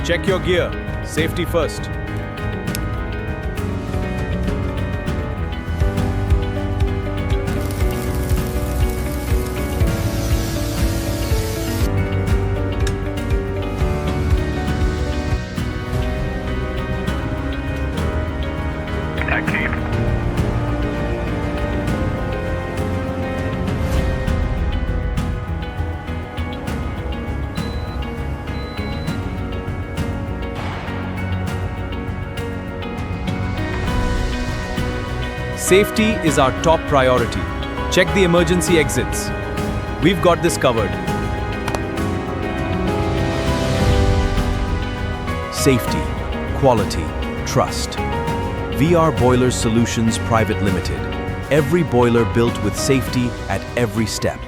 Check your gear. Safety first. Active. Safety is our top priority. Check the emergency exits. We've got this covered. Safety, quality, trust. VR Boilers Solutions Pvt. Every boiler built with safety at every step.